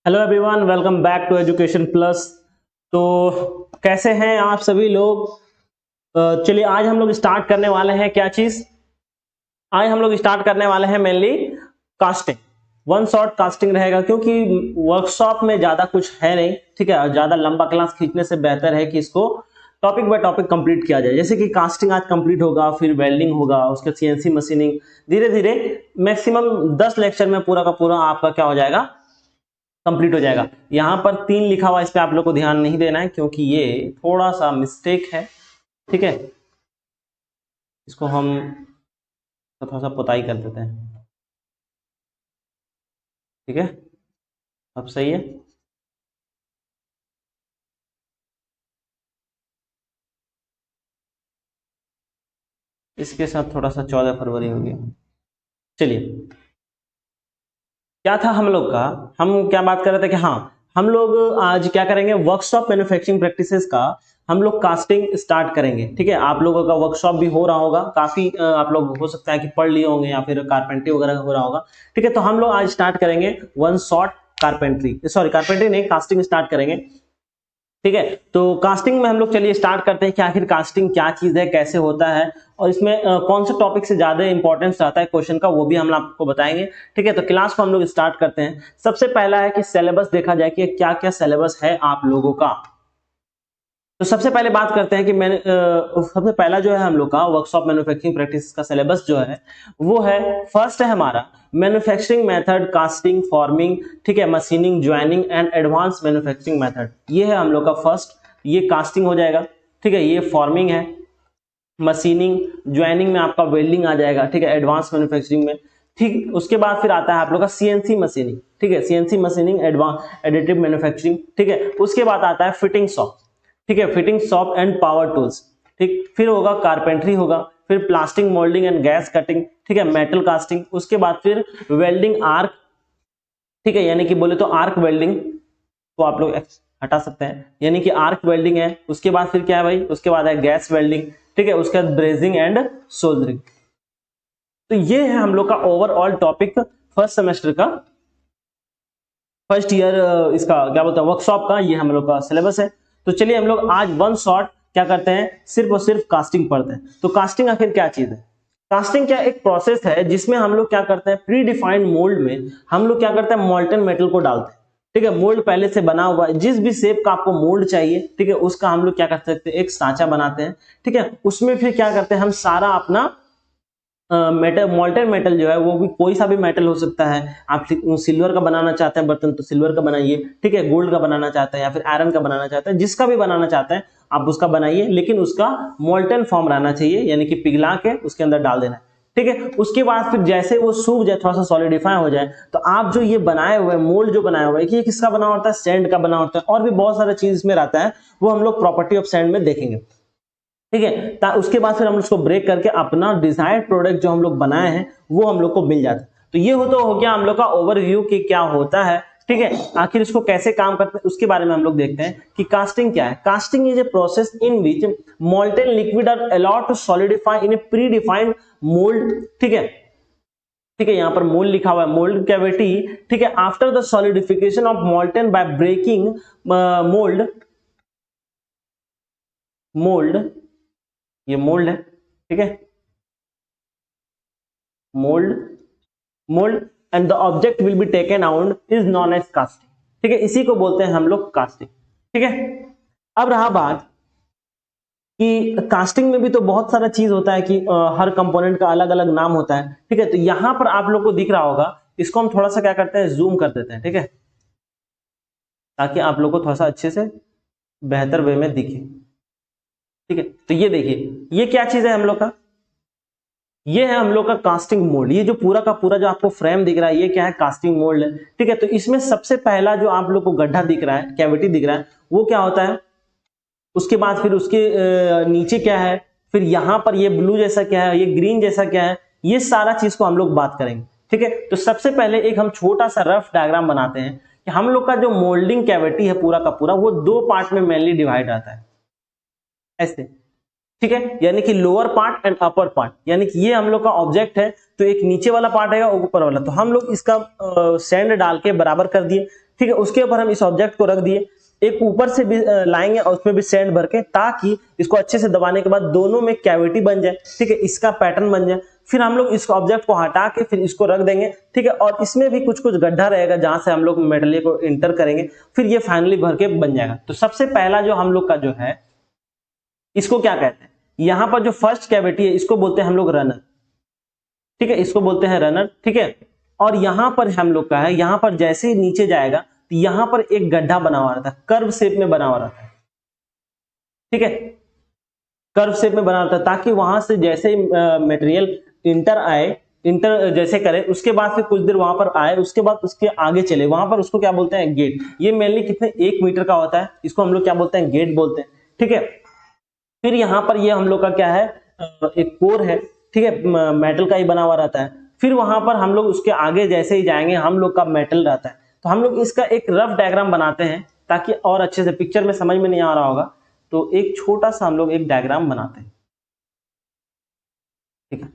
Hello everyone, welcome back to education plus. तो कैसे हैं आप सभी लोग। चलिए आज हम लोग स्टार्ट करने वाले हैं क्या चीज। आज हम लोग स्टार्ट करने वाले हैं mainly casting. One shot casting रहेगा क्योंकि वर्कशॉप में ज्यादा कुछ है नहीं, ठीक है। ज्यादा लंबा क्लास खींचने से बेहतर है कि इसको टॉपिक बाय टॉपिक कंप्लीट किया जाए। जैसे कि कास्टिंग आज कंप्लीट होगा, फिर वेल्डिंग होगा, उसके सीएनसी मशीनिंग, धीरे धीरे मैक्सिमम 10 लेक्चर में पूरा का पूरा आपका क्या हो जाएगा, कंप्लीट हो जाएगा। यहां पर 3 लिखा हुआ, इस पे आप लोग को ध्यान नहीं देना है क्योंकि ये थोड़ा सा मिस्टेक है, ठीक है। इसको हम थोड़ा सा पुताई कर देते हैं, ठीक है। अब सही है। इसके साथ थोड़ा सा 14 फरवरी हो गया। चलिए, क्या था हम लोग का, हम क्या बात कर रहे थे कि हाँ, हम लोग आज क्या करेंगे, वर्कशॉप मैन्युफैक्चरिंग प्रैक्टिसेस का हम लोग कास्टिंग स्टार्ट करेंगे, ठीक है। आप लोगों का वर्कशॉप भी हो रहा होगा, काफी आप लोग हो सकता है कि पढ़ लिए होंगे या फिर कारपेंट्री वगैरह हो रहा होगा, ठीक है। तो हम लोग आज स्टार्ट करेंगे one shot carpentry, sorry carpentry नहीं, कास्टिंग स्टार्ट करेंगे, ठीक है। तो कास्टिंग में हम लोग चलिए स्टार्ट करते हैं कि आखिर कास्टिंग क्या चीज है, कैसे होता है और इसमें कौन से टॉपिक से ज्यादा इंपॉर्टेंस रहता है क्वेश्चन का, वो भी हम आपको बताएंगे, ठीक है। तो क्लास को हम लोग स्टार्ट करते हैं। सबसे पहला है कि सिलेबस देखा जाए कि क्या क्या सिलेबस है आप लोगों का। तो सबसे पहले बात करते हैं कि मैंने सबसे पहला जो है हम लोग का वर्कशॉप मैन्युफैक्चरिंग प्रैक्टिस का सिलेबस जो है वो है, फर्स्ट है हमारा मैन्युफैक्चरिंग मेथड, कास्टिंग, फॉर्मिंग, ठीक है, machining, joining and advance manufacturing method. ये है हम लोग का फर्स्ट, ये कास्टिंग हो जाएगा, ठीक है। ये फॉर्मिंग है, मशीनिंग, ज्वाइनिंग में आपका वेल्डिंग आ जाएगा, ठीक है, एडवांस मैन्युफैक्चरिंग में, ठीक। उसके बाद फिर आता है आप लोग का सीएनसी मशीनिंग, ठीक है, CNC machining, advance additive manufacturing, ठीक है। उसके बाद आता है फिटिंग शॉप, ठीक है, fitting shop and power tools, ठीक। फिर होगा कारपेंट्री होगा, फिर plastic moulding and gas cutting, ठीक है, मेटल कास्टिंग। उसके बाद फिर वेल्डिंग आर्क, ठीक है, यानी कि बोले तो आर्क वेल्डिंग को आप लोग हटा सकते हैं, यानी कि आर्क वेल्डिंग है। उसके बाद फिर क्या है भाई, उसके बाद है गैस वेल्डिंग, ठीक है। उसके बाद ब्रेजिंग एंड सोल्डरिंग। तो ये है हम लोग का ओवरऑल टॉपिक फर्स्ट सेमेस्टर का, फर्स्ट ईयर इसका क्या बोलते हैं वर्कशॉप का, ये हम लोग का सिलेबस है। तो चलिए हम लोग आज वन शॉट क्या करते हैं, सिर्फ और सिर्फ कास्टिंग पढ़ते हैं। तो कास्टिंग आखिर क्या चीज है। कास्टिंग क्या एक प्रोसेस है जिसमें हम लोग क्या करते हैं, प्री डिफाइंड मोल्ड में हम लोग क्या करते हैं, मोल्टन मेटल को डालते हैं, ठीक है। मोल्ड पहले से बना हुआ है, जिस भी शेप का आपको मोल्ड चाहिए, ठीक है, उसका हम लोग क्या कर सकते हैं, एक सांचा बनाते हैं, ठीक है। उसमें फिर क्या करते हैं, हम सारा अपना मेटल, मोल्टेन मेटल जो है वो भी कोई सा भी मेटल हो सकता है। आप सिल्वर का बनाना चाहते हैं बर्तन तो सिल्वर का बनाइए, ठीक है। गोल्ड का बनाना चाहते हैं या फिर आयरन का बनाना चाहते हैं, जिसका भी बनाना चाहते हैं आप उसका बनाइए, लेकिन उसका मोल्टेन फॉर्म रहना चाहिए, यानी कि पिघला के उसके अंदर डाल देना है, ठीक है। उसके बाद फिर जैसे वो सूख जाए, थोड़ा सा सॉलिडिफाई हो जाए, तो आप जो ये बनाए हुए मोल्ड जो बनाया हुआ है, कि ये किसका बना होता है, सैंड का बना होता है, और भी बहुत सारा चीज इसमें रहता है, वो हम लोग प्रॉपर्टी ऑफ सैंड में देखेंगे, ठीक है। उसके बाद फिर हम उसको ब्रेक करके अपना डिजायर्ड प्रोडक्ट जो हम लोग बनाए हैं वो हम लोग को मिल जाता है। तो ये हो गया हम लोग का ओवरव्यू कि क्या होता है, ठीक है। आखिर इसको कैसे काम करते हैं उसके बारे में हम लोग देखते हैं कि कास्टिंग क्या है। Casting is a process in which molten liquid are allowed to solidify in a predefined mould, ठीक है, ठीक है। यहां पर मोल्ड लिखा हुआ है, मोल्ड कैविटी, ठीक है। After the solidification of molten by breaking mould, mould, ये मोल्ड है, ठीक है, mould, mould and the object will be taken out is known as casting, ठीक है। इसी को बोलते हैं हम लोग कास्टिंग, ठीक है। अब रहा बात कि कास्टिंग में भी तो बहुत सारा चीज होता है कि हर कंपोनेंट का अलग अलग नाम होता है, ठीक है। तो यहां पर आप लोग को दिख रहा होगा, इसको हम थोड़ा सा क्या करते हैं, जूम कर देते हैं, ठीक है, ताकि आप लोग को थोड़ा सा अच्छे से बेहतर वे में दिखे, ठीक है। तो ये देखिए, ये क्या चीज है हम लोग का, ये है हम लोग का कास्टिंग मोल्ड। ये जो पूरा का पूरा जो आपको फ्रेम दिख रहा है, ये क्या है, कास्टिंग मोल्ड है, ठीक है। तो इसमें सबसे पहला जो आप लोग को गड्ढा दिख रहा है, कैविटी दिख रहा है, वो क्या होता है। उसके बाद फिर उसके नीचे क्या है, फिर यहां पर ये ब्लू जैसा क्या है, ये ग्रीन जैसा क्या है, ये सारा चीज को हम लोग बात करेंगे, ठीक है। तो सबसे पहले एक हम छोटा सा रफ डायग्राम बनाते हैं कि हम लोग का जो मोल्डिंग कैविटी है पूरा का पूरा, वो 2 पार्ट में मेनली डिवाइड आता है, ऐसे, ठीक है। यानी कि lower part and upper part, यानी कि ये हम लोग का ऑब्जेक्ट है, तो एक नीचे वाला पार्ट है ऊपर वाला, तो हम लोग इसका सैंड डाल के बराबर कर दिए, ठीक है, उसके ऊपर हम इस ऑब्जेक्ट को रख दिए, एक ऊपर से भी लाएंगे और उसमें भी सैंड भर के, ताकि इसको अच्छे से दबाने के बाद दोनों में कैविटी बन जाए, ठीक है, इसका पैटर्न बन जाए। फिर हम लोग इस ऑब्जेक्ट को हटा के फिर इसको रख देंगे, ठीक है, और इसमें भी कुछ कुछ गड्ढा रहेगा जहां से हम लोग मेटेरियल को इंटर करेंगे, फिर ये फाइनली भर के बन जाएगा। तो सबसे पहला जो हम लोग का जो है, इसको क्या कहते हैं, यहां पर जो फर्स्ट कैविटी है इसको बोलते हैं हम लोग रनर, ठीक है, इसको बोलते हैं रनर, ठीक है। और यहां पर हम लोग का है, यहां पर जैसे ही नीचे जाएगा तो यहां पर एक गड्ढा बना हुआ रहता है, कर्व शेप में बना हुआ रहता है, ठीक है, कर्व शेप में बना रहता है, ताकि वहां से जैसे मटेरियल इंटर आए, इंटर जैसे करे, उसके बाद फिर कुछ देर वहां पर आए, उसके बाद उसके आगे चले, वहां पर उसको क्या बोलते हैं, गेट। ये मेनली कितने 1 मीटर का होता है, इसको हम लोग क्या बोलते हैं, गेट बोलते हैं, ठीक है। फिर यहाँ पर ये हम लोग का क्या है, एक कोर है, ठीक है, मेटल का ही बना हुआ रहता है। फिर वहां पर हम लोग उसके आगे जैसे ही जाएंगे हम लोग का मेटल रहता है। तो हम लोग इसका एक रफ डायग्राम बनाते हैं ताकि और अच्छे से पिक्चर में समझ में नहीं आ रहा होगा, तो एक छोटा सा हम लोग एक डायग्राम बनाते हैं, ठीक है,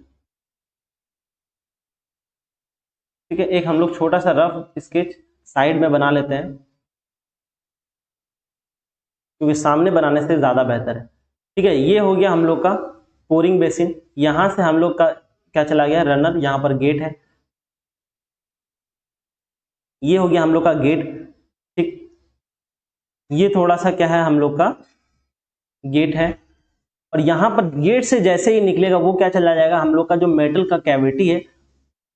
ठीक है, एक हम लोग छोटा सा रफ स्केच साइड में बना लेते हैं, क्योंकि सामने बनाने से ज्यादा बेहतर है, ठीक है। ये हो गया हम लोग का पोरिंग बेसिन, यहां से हम लोग का क्या चला गया, रनर, यहां पर गेट है, ये हो गया हम लोग का गेट, ठीक, ये थोड़ा सा क्या है हम लोग का गेट है, और यहां पर गेट से जैसे ही निकलेगा वो क्या चला जाएगा, हम लोग का जो मेटल का कैविटी है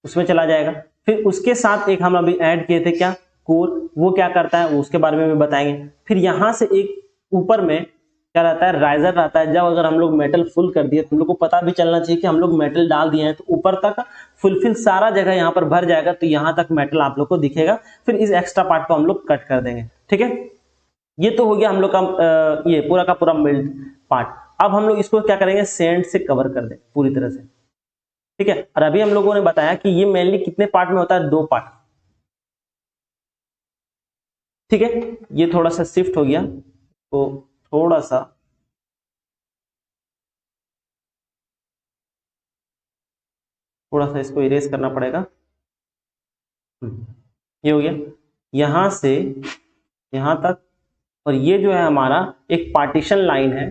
उसमें चला जाएगा। फिर उसके साथ एक हम अभी ऐड किए थे क्या, कोर, वो क्या करता है उसके बारे में भी बताएंगे। फिर यहां से एक ऊपर में क्या रहता है, राइजर रहता है। जब अगर हम लोग मेटल फुल कर दिए तो हम लोग को पता भी चलना चाहिए कि हम लोग मेटल डाल दिए हैं, तो ऊपर तक फुलफिल सारा जगह यहाँ पर भर जाएगा, तो यहाँ तक मेटल आप लोग को दिखेगा। फिर इस एक्स्ट्रा पार्ट को हम लोग कट कर देंगे, ठीक है। ये तो हो गया हम लोग का ये पूरा का पूरा मिल्ड पार्ट। अब हम लोग इसको क्या करेंगे, सैंड से कवर कर दें पूरी तरह से, ठीक है। और अभी हम लोगों ने बताया कि ये मेनली कितने पार्ट में होता है, 2 पार्ट, ठीक है। ये थोड़ा सा शिफ्ट हो गया, तो थोड़ा सा इसको इरेज करना पड़ेगा। ये हो गया यहां से यहां तक, और ये जो है हमारा एक पार्टीशन लाइन है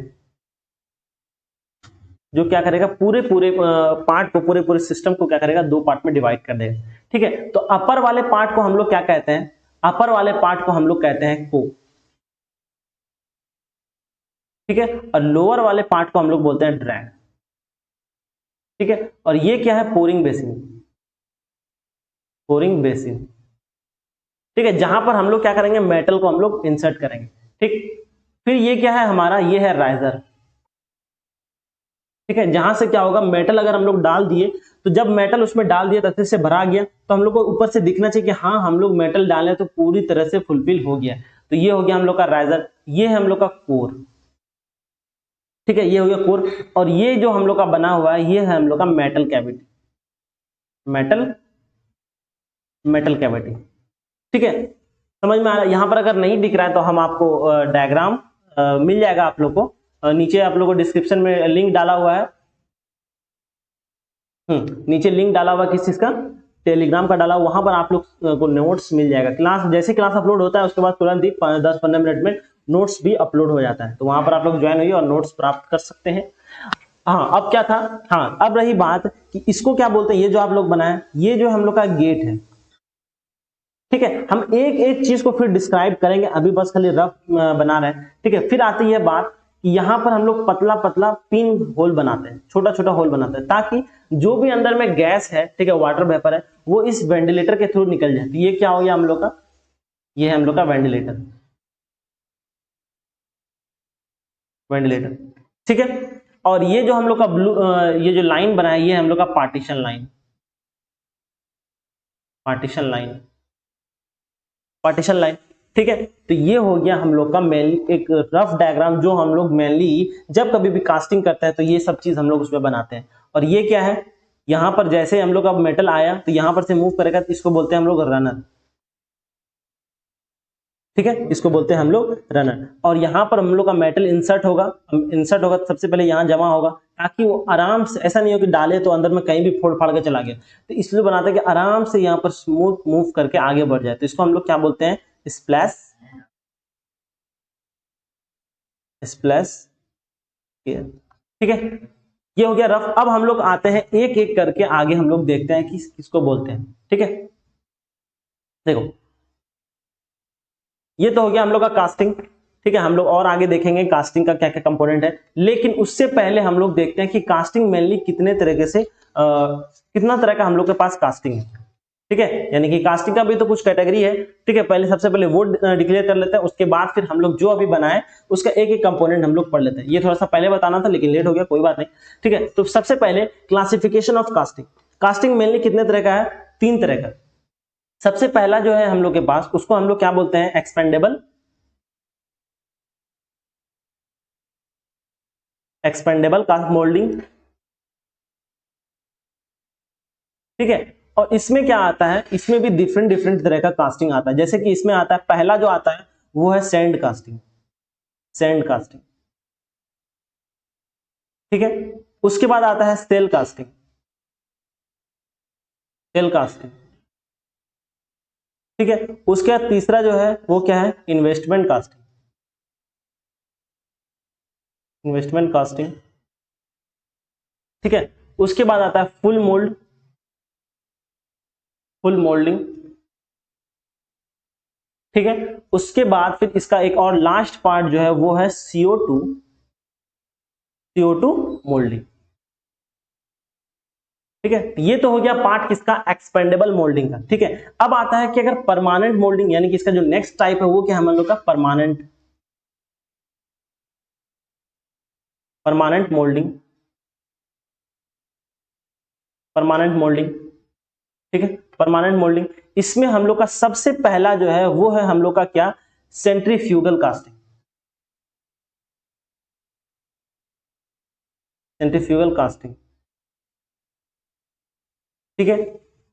जो क्या करेगा, पूरे पार्ट को, पूरे सिस्टम को क्या करेगा, 2 पार्ट में डिवाइड कर देगा, ठीक है। तो अपर वाले पार्ट को हम लोग क्या कहते हैं, अपर वाले पार्ट को हम लोग कहते हैं को, ठीक है, और लोअर वाले पार्ट को हम लोग बोलते हैं ड्रैग, ठीक है। और ये क्या है, पोरिंग बेसिन, पोरिंग बेसिन, ठीक है, जहां पर हम लोग क्या करेंगे, मेटल को हम लोग इंसर्ट करेंगे, ठीक। फिर ये क्या है हमारा, ये है राइजर, ठीक है, जहां से क्या होगा, मेटल अगर हम लोग डाल दिए, तो जब मेटल उसमें डाल दिया, अच्छे से भरा गया, तो हम लोग को ऊपर से दिखना चाहिए कि हाँ हम लोग मेटल डालें तो पूरी तरह से फुलफिल हो गया। तो ये हो गया हम लोग का राइजर, ये है हम लोग का कोर, ठीक है, ये हो गया कोर। और ये जो हम लोग का बना हुआ है, ये है हम लोग का मेटल कैविटी, मेटल कैविटी, ठीक है। समझ में आ रहा है। यहां पर अगर नहीं दिख रहा है तो हम आपको डायग्राम मिल जाएगा आप लोग को, नीचे आप लोग को डिस्क्रिप्शन में लिंक डाला हुआ है, नीचे लिंक डाला हुआ किस चीज का, टेलीग्राम का डाला, वहां पर आप लोग को नोट्स मिल जाएगा। क्लास जैसे क्लास अपलोड होता है उसके बाद तुरंत ही 10-15 मिनट में नोट्स भी अपलोड हो जाता है, तो वहां पर आप लोग ज्वाइन होइए और नोट्स प्राप्त कर सकते हैं। हाँ, अब क्या था, हाँ अब रही बात कि इसको क्या बोलते हैं, ये जो आप लोग बनाए, ये जो हम लोग का गेट है, ठीक है। हम एक एक चीज को फिर डिस्क्राइब करेंगे, अभी बस खाली रफ बना रहे हैं, ठीक है। फिर आती है बात कि यहां पर हम लोग पतला पतला पिन होल बनाते हैं, छोटा छोटा होल बनाते हैं, ताकि जो भी अंदर में गैस है, ठीक है, वाटर वेपर है, वो इस वेंटिलेटर के थ्रू निकल जाती है। ये क्या हो गया हम लोग का, ये है हम लोग का वेंटिलेटर, ठीक है। और ये जो हम लोग का ब्लू, ये जो लाइन बनाया, ये हम लोग का पार्टीशन लाइन, ठीक है। तो ये हो गया हम लोग का मेनली एक रफ डायग्राम, जो हम लोग मेनली जब कभी भी कास्टिंग करते हैं तो ये सब चीज हम लोग उसमें बनाते हैं। और ये क्या है, यहां पर जैसे हम लोग का मेटल आया तो यहां पर से मूव करेगा, तो इसको बोलते हैं हम लोग रनर, ठीक है, इसको बोलते हैं हम लोग रनर। और यहां पर हम लोग का मेटल इंसर्ट होगा, तो सबसे पहले यहां जमा होगा, ताकि वो आराम से, ऐसा नहीं हो कि डाले तो अंदर में कहीं भी फोड़ फाड़ के चला गया, तो इसलिए बनाते हैं कि आराम से यहाँ पर स्मूथ मूव करके आगे बढ़ जाए। तो इसको हम लोग क्या बोलते हैं, स्प्लैश स्प्लैश, ठीक है, ये हो गया रफ। अब हम लोग आते हैं एक एक करके आगे, हम लोग देखते हैं कि किसको बोलते हैं, ठीक है। देखो ये तो हो गया हम लोग का कास्टिंग, ठीक है। हम लोग और आगे देखेंगे कास्टिंग का क्या क्या कंपोनेंट है, लेकिन उससे पहले हम लोग देखते हैं कि कास्टिंग मेनली कितने तरीके से कितना तरह का हम लोग के पास कास्टिंग है, ठीक है। यानी कि कास्टिंग का भी तो कुछ कैटेगरी है, ठीक है। पहले सबसे पहले वो डिक्लेयर कर लेते हैं, उसके बाद फिर हम लोग जो अभी बनाए उसका एक एक कंपोनेंट हम लोग पढ़ लेते हैं। ये थोड़ा सा पहले बताना था लेकिन लेट हो गया, कोई बात नहीं, ठीक है। तो सबसे पहले classification of casting. Casting mainly कितने तरह का है, 3 तरह का। सबसे पहला जो है हम लोग के पास, उसको हम लोग क्या बोलते हैं, एक्सपेंडेबल, एक्सपेंडेबल कास्ट मोल्डिंग, ठीक है। और इसमें क्या आता है, इसमें भी डिफरेंट डिफरेंट तरह का कास्टिंग आता है। जैसे कि इसमें आता है, पहला जो आता है वो है सैंड कास्टिंग, सैंड कास्टिंग, ठीक है। उसके बाद आता है सेल कास्टिंग, सेल कास्टिंग, ठीक है। उसके बाद तीसरा जो है वो क्या है, इन्वेस्टमेंट कास्टिंग, इन्वेस्टमेंट कास्टिंग, ठीक है। उसके बाद आता है फुल मोल्ड, फुल मोल्डिंग, ठीक है। उसके बाद फिर इसका एक और लास्ट पार्ट जो है वो है CO2, CO2 मोल्डिंग, ठीक है। ये तो हो गया पार्ट किसका, एक्सपेंडेबल मोल्डिंग का, ठीक है। अब आता है कि अगर परमानेंट मोल्डिंग, यानी कि इसका जो नेक्स्ट टाइप है वो क्या हम लोग का, permanent, permanent moulding, permanent moulding, ठीक है। परमानेंट मोल्डिंग, इसमें हम लोग का सबसे पहला जो है वो है हम लोग का क्या, सेंट्रीफ्यूगल कास्टिंग, सेंट्रीफ्यूगल कास्टिंग, ठीक है।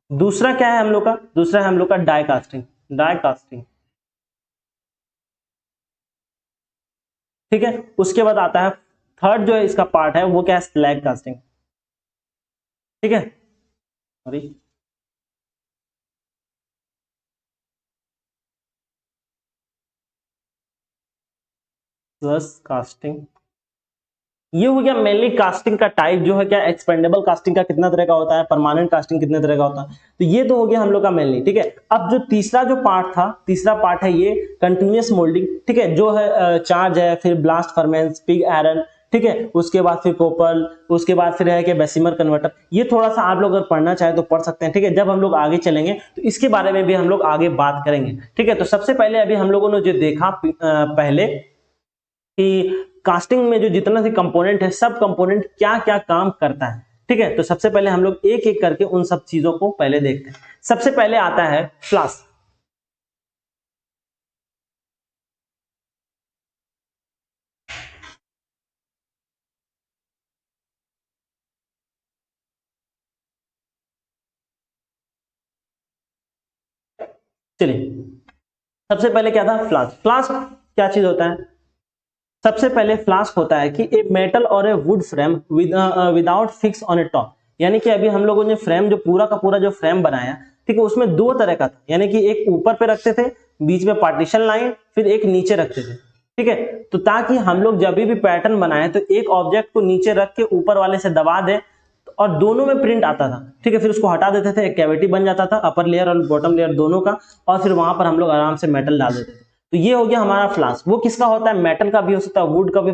दूसरा क्या है हम लोग का, दूसरा है हम लोग का डाई कास्टिंग, डाई कास्टिंग, ठीक है। उसके बाद आता है थर्ड जो है इसका पार्ट है वो क्या है, स्लैग कास्टिंग, ठीक है। सॉरी, प्लस कास्टिंग, ये हो गया मेनली कास्टिंग का टाइप जो है क्या, एक्सपेंडेबल कास्टिंग का कितना तरह का होता है, परमानेंट कास्टिंग कितने तरह का होता है। तो ये तो हो गया हम लोग का मेनली, ठीक है। अब जो तीसरा जो पार्ट था, तीसरा पार्ट है ये कंटिन्यूअस मोल्डिंग, ठीक है, जो है चार्ज है, फिर ब्लास्ट फर्मेंस, पिग आयरन, ठीक है। उसके बाद फिर कोपल, उसके बाद फिर है कि बेसिमर कन्वर्टर। ये थोड़ा सा आप लोग अगर पढ़ना चाहे तो पढ़ सकते हैं, ठीक है। जब हम लोग आगे चलेंगे तो इसके बारे में भी हम लोग आगे बात करेंगे, ठीक है। तो सबसे पहले अभी हम लोगों ने जो देखा पहले कि कास्टिंग में जो जितना भी कंपोनेंट है, सब कंपोनेंट क्या क्या काम करता है, ठीक है। तो सबसे पहले हम लोग एक एक करके उन सब चीजों को पहले देखते हैं। सबसे पहले आता है फ्लास्क, चलिए सबसे पहले क्या था, फ्लास्क। फ्लास्क क्या चीज होता है, सबसे पहले फ्लास्क होता है कि ए मेटल और a wood frame without fix on a top. यानी कि अभी हम लोगों ने फ्रेम जो पूरा का पूरा जो फ्रेम बनाया, ठीक है, उसमें 2 तरह का था। यानी कि एक ऊपर पे रखते थे, बीच में पार्टीशन लाइन, फिर एक नीचे रखते थे, ठीक है। तो ताकि हम लोग जब भी पैटर्न बनाए तो एक ऑब्जेक्ट को नीचे रख के ऊपर वाले से दबा दे और दोनों में प्रिंट आता था, ठीक है। फिर उसको हटा देते थे, एक कैविटी बन जाता था अपर लेयर और बॉटम लेयर दोनों का, और फिर वहां पर हम लोग आराम से मेटल डाल देते थे। तो ये हो गया हमारा फ्लास्क। वो किसका होता है, मेटल का भी हो सकता है, वुड का भी,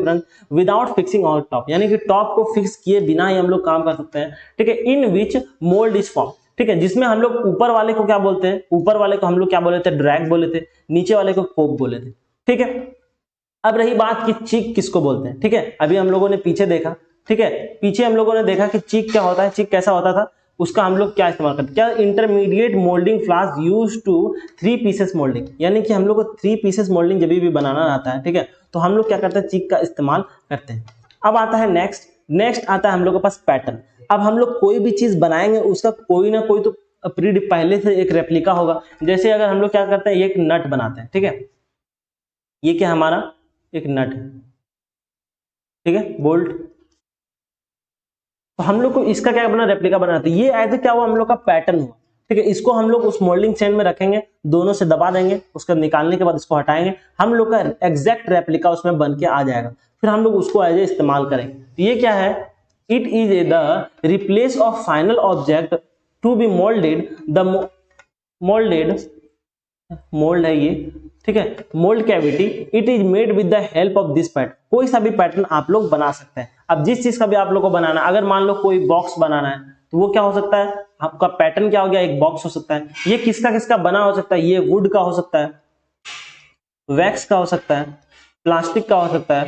विदाउट फिक्सिंग ऑन टॉप, यानी कि टॉप को फिक्स किए बिना ही हम लोग काम कर सकते हैं, ठीक है। इन विच मोल्ड इज फॉर्म, ठीक है, जिसमें हम लोग ऊपर वाले को क्या बोलते हैं, ऊपर वाले को हम लोग क्या बोले थे, ड्रैग बोले थे, नीचे वाले को कोप बोले थे, ठीक है। अब रही बात कि चीक किसको बोलते हैं, ठीक है। अभी हम लोगों ने पीछे देखा, ठीक है, पीछे हम लोगों ने देखा कि चीक क्या होता है, चीक कैसा होता था, उसका हम लोग क्या इस्तेमाल करते, क्या intermediate moulding flask use to 3 pieces moulding. यानी कि हम लोग को 3 पीसेस मोल्डिंग जब भी बनाना आता है, ठीक है, तो हम लोग क्या करते हैं, चीक का इस्तेमाल करते हैं। अब आता है नेक्स्ट, नेक्स्ट आता है हम लोग के पास पैटर्न। अब हम लोग कोई भी चीज बनाएंगे उसका कोई ना कोई तो पहले से एक रेप्लिका होगा। जैसे अगर हम लोग क्या करते हैं, एक नट बनाते हैं, ठीक है, ये क्या हमारा एक नट है, ठीक है, बोल्ट। तो हम लोग को इसका क्या बना, रेप्लिका बनाते हैं। ये ऐसे क्या हुआ, हम लोग का पैटर्न हुआ, ठीक है, इसको हम लोग उस मोल्डिंग चेन में रखेंगे, दोनों से दबा देंगे, उसका निकालने के बाद इसको हटाएंगे, हम लोग का एग्जैक्ट रेप्लिका उसमें बन के आ जाएगा, फिर हम लोग उसको एज ए इस्तेमाल करेंगे। तो ये क्या है, it is the replace of final object to be moulded, the mould है ये, ठीक है, mould cavity, it is made with the help of this pattern. कोई सा भी पैटर्न आप लोग बना सकते हैं। अब जिस चीज का भी आप लोग को बनाना है, अगर मान लो कोई बॉक्स बनाना है तो वो क्या हो सकता है, आपका पैटर्न क्या हो गया, एक बॉक्स हो सकता है। ये किसका किसका बना हो सकता है, ये वुड का हो सकता है, वैक्स का हो सकता है, प्लास्टिक का हो सकता है,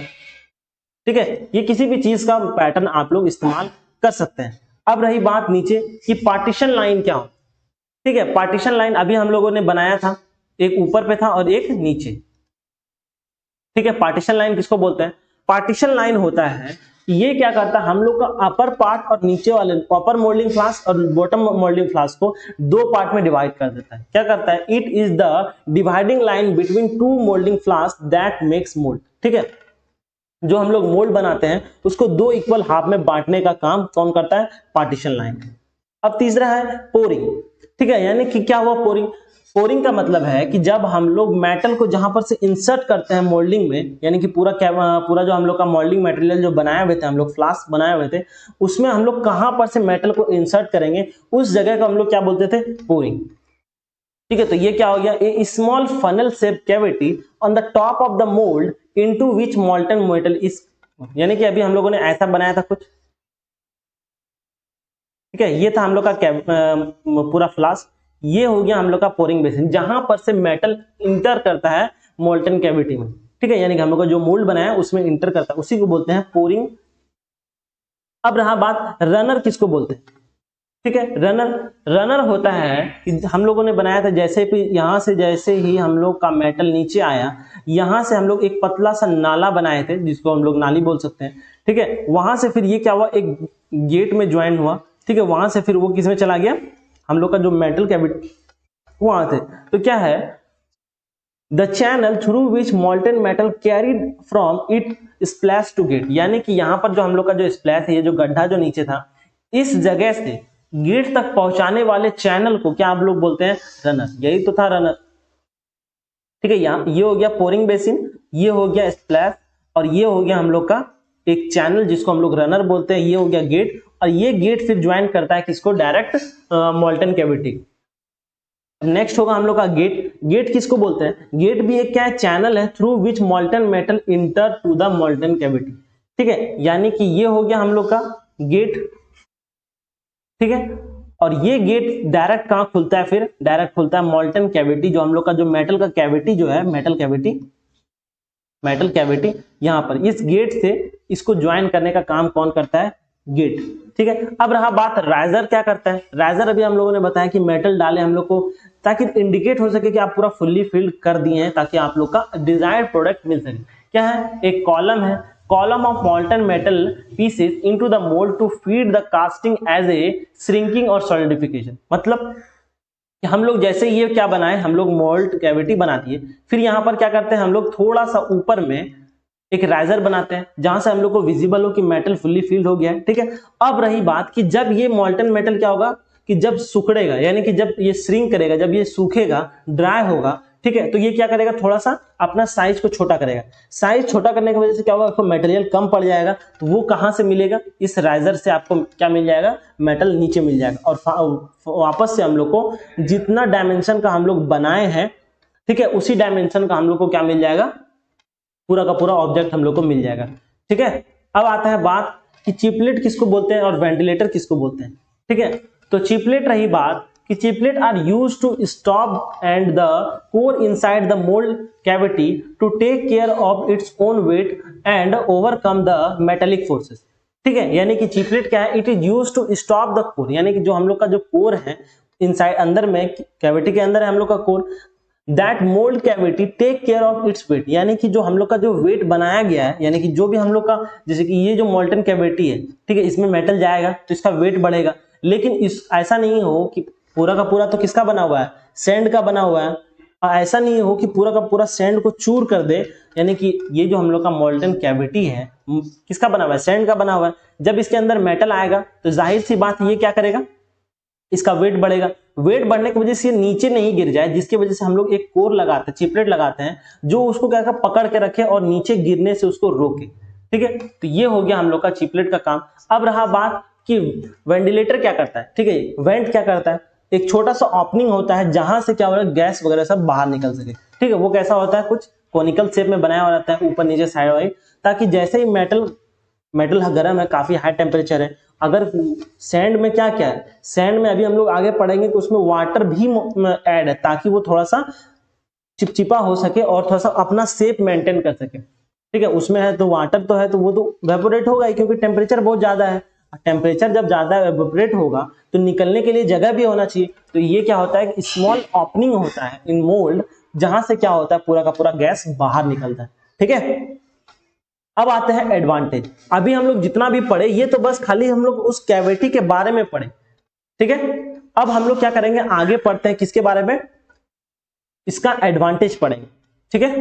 ठीक है, ये किसी भी चीज का पैटर्न आप लोग इस्तेमाल कर सकते हैं। अब रही बात नीचे कि पार्टीशन लाइन क्या हो, ठीक है, पार्टीशन लाइन अभी हम लोगों ने बनाया था, एक ऊपर पे था और एक नीचे, ठीक है। पार्टीशन लाइन किसको बोलते हैं, पार्टीशन लाइन होता है, ये क्या करता है, हम लोग का अपर पार्ट और नीचे वाले अपर मोल्डिंग फ्लास्क और बॉटम मोल्डिंग फ्लास्क को दो पार्ट में डिवाइड कर देता है। क्या करता है, it is the dividing line between two moulding flask that makes mould, ठीक है। जो हम लोग मोल्ड बनाते हैं उसको दो इक्वल हाफ में बांटने का काम कौन करता है, पार्टीशन लाइन। अब तीसरा है पोरिंग, ठीक है, यानी कि क्या हुआ पोरिंग, पोरिंग का मतलब है कि जब हम लोग मेटल को जहां पर से इंसर्ट करते हैं मोल्डिंग में, यानी कि पूरा जो हम लोग का मोल्डिंग मटेरियल जो बनाए हुए थे, हम लोग फ्लास्क बनाए हुए थे, उसमें हम लोग कहां पर से मेटल को इंसर्ट करेंगे, उस जगह को हम लोग क्या बोलते थे, पोरिंग, ठीक है। तो ये क्या हो गया, a small funnel shape cavity on the top of the mould into which molten metal is, यानी कि अभी हम लोगों ने ऐसा बनाया था कुछ, ठीक है, ये था हम लोग का पूरा फ्लास्क, ये हो गया हम लोग का पोरिंग बेसिन, जहां पर से मेटल इंटर करता है मोल्टन कैविटी में, ठीक है, यानी कि हम लोग का जो मोल्ड बनाया है उसमें इंटर करता है, उसी को बोलते हैं पोरिंग। अब रहा बात रनर किसको बोलते हैं, ठीक है, रनर होता है कि हम लोगों ने बनाया था, जैसे भी यहां से जैसे ही हम लोग का मेटल नीचे आया, यहां से हम लोग एक पतला सा नाला बनाए थे जिसको हम लोग नाली बोल सकते हैं, ठीक है, वहां से फिर ये क्या हुआ, एक गेट में ज्वाइन हुआ, ठीक है, वहां से फिर वो किस में चला गया, हम लोग का जो मेटल कैविटी वहां थे। तो क्या है, the channel through which molten metal carried from it splash to gate, यानी कि यहां पर जो हम लोग का जो स्प्लैश है, ये जो गड्ढा जो नीचे था, इस जगह से गेट तक पहुंचाने वाले चैनल को क्या आप लोग बोलते हैं, रनर, यही तो था रनर, ठीक है। यहाँ ये हो गया पोरिंग बेसिन, ये हो गया स्प्लैश, और ये हो गया हम लोग का एक चैनल जिसको हम लोग रनर बोलते हैं, ये हो गया गेट, और ये गेट फिर ज्वाइन करता है किसको, डायरेक्ट मोल्टन कैविटी। नेक्स्ट होगा हम लोग का गेट, गेट किसको बोलते हैं, गेट भी एक क्या है, चैनल है through which molten metal enter to the molten cavity, ठीक है, यानी कि ये हो गया हम लोग का गेट, ठीक है, और ये गेट डायरेक्ट कहां खुलता है, फिर डायरेक्ट खुलता है मोल्टन कैविटी, जो हम लोग का जो मेटल का कैविटी जो है, मेटल कैविटी यहां पर, इस गेट से इसको ज्वाइन करने का काम कौन करता है, गेट, ठीक है। अब रहा बात राइजर क्या करता है, राइजर अभी हम लोगों ने बताया कि मेटल डाले हम लोग को, ताकि इंडिकेट हो सके कि आप पूरा फुल्ली फिल्ड कर दिए हैं, ताकि आप लोग का डिजायर्ड प्रोडक्ट मिल सके। क्या है, एक कॉलम है, column of molten metal pieces into the mold to feed the casting as a shrinking or solidification, मतलब कि हम लोग जैसे ये क्या बनाए, हम लोग मोल्ड कैविटी बना दिए, फिर यहाँ पर क्या करते हैं, हम लोग थोड़ा सा ऊपर में एक राइजर बनाते हैं, जहां से हम लोग को विजिबल हो कि मेटल फुल्ली फिल्ड हो गया है, ठीक है। अब रही बात कि जब ये मोल्टन मेटल क्या होगा, कि जब सुखड़ेगा, यानी कि जब ये श्रिंक करेगा, जब ये सूखेगा, ड्राई होगा, ठीक है, तो ये क्या करेगा, थोड़ा सा अपना साइज को छोटा करेगा, साइज छोटा करने की वजह से क्या होगा, आपको मटेरियल कम पड़ जाएगा, तो वो कहां से मिलेगा, इस राइजर से आपको क्या मिल जाएगा, मेटल नीचे मिल जाएगा, और वापस से हम लोग को जितना डायमेंशन का हम लोग बनाए हैं, ठीक है, उसी डायमेंशन का हम लोग को क्या मिल जाएगा, पूरा का पूरा ऑब्जेक्ट हम लोग को मिल जाएगा, ठीक है। अब आता है बात कि चिपलेट किसको बोलते हैं और वेंटिलेटर किसको बोलते हैं, ठीक है। तो चिपलेट रही बात कि chaplet are used to stop and the core inside the mould cavity to take care of its own weight and overcome the metallic forces, ठीक है, यानी कि चिपलेट क्या है, it is used to stop the core, यानी कि जो हम लोग का जो कोर है इनसाइड अंदर में कैविटी के अंदर है हम लोग का core, that mould cavity take care of its weight, यानी कि जो हम लोग का जो वेट बनाया गया है, यानी कि जो भी हम लोग का, जैसे कि ये जो मोल्टन कैविटी है, ठीक है, इसमें मेटल जाएगा तो इसका वेट बढ़ेगा, लेकिन इस ऐसा नहीं हो कि पूरा का पूरा तो किसका बना हुआ है, सैंड का बना हुआ है, और ऐसा नहीं हो कि पूरा का पूरा सैंड को चूर कर दे, यानी कि ये जो हम लोग का मोल्टन कैविटी है किसका बना हुआ है, सैंड का बना हुआ है, जब इसके अंदर मेटल आएगा तो जाहिर सी बात ये क्या करेगा, इसका वेट बढ़ेगा, वेट बढ़ने की वजह से ये नीचे नहीं गिर जाए, जिसकी वजह से हम लोग एक कोर लगाते हैं, चिपलेट लगाते हैं, जो उसको क्या कर पकड़ के रखे और नीचे गिरने से उसको रोके। ठीक है, तो ये हो गया हम लोग का चिपलेट का काम। अब रहा बात कि वेंटिलेटर क्या करता है। ठीक है, वेंट क्या करता है, एक छोटा सा ओपनिंग होता है जहां से क्या हो रहा है, गैस वगैरह सब बाहर निकल सके। ठीक है, वो कैसा होता है, कुछ कोनिकल शेप में बनाया हुआ रहता है, ऊपर नीचे साइड वाइड, ताकि जैसे ही मेटल गर्म है, काफी हाई टेम्परेचर है, अगर सैंड में क्या क्या है, सैंड में अभी हम लोग आगे पढ़ेंगे कि उसमें वाटर भी ऐड है, ताकि वो थोड़ा सा चिपचिपा हो सके और थोड़ा सा अपना शेप मेंटेन कर सके। ठीक है, उसमें है तो वाटर तो है, तो वो तो वेपोरेट होगा ही, क्योंकि टेम्परेचर बहुत ज्यादा है। टेम्परेचर जब ज्यादा वेपोरेट होगा तो निकलने के लिए जगह भी होना चाहिए। तो ये क्या होता है, स्मॉल ओपनिंग होता है इन मोल्ड, जहां से क्या होता है, पूरा का पूरा गैस बाहर निकलता है। ठीक है, अब आते हैं एडवांटेज। अभी हम लोग जितना भी पढ़े ये तो बस खाली हम लोग उस कैविटी के बारे में पढ़े। ठीक है, अब हम लोग क्या करेंगे, आगे पढ़ते हैं किसके बारे में, इसका एडवांटेज पढ़ेंगे। ठीक है,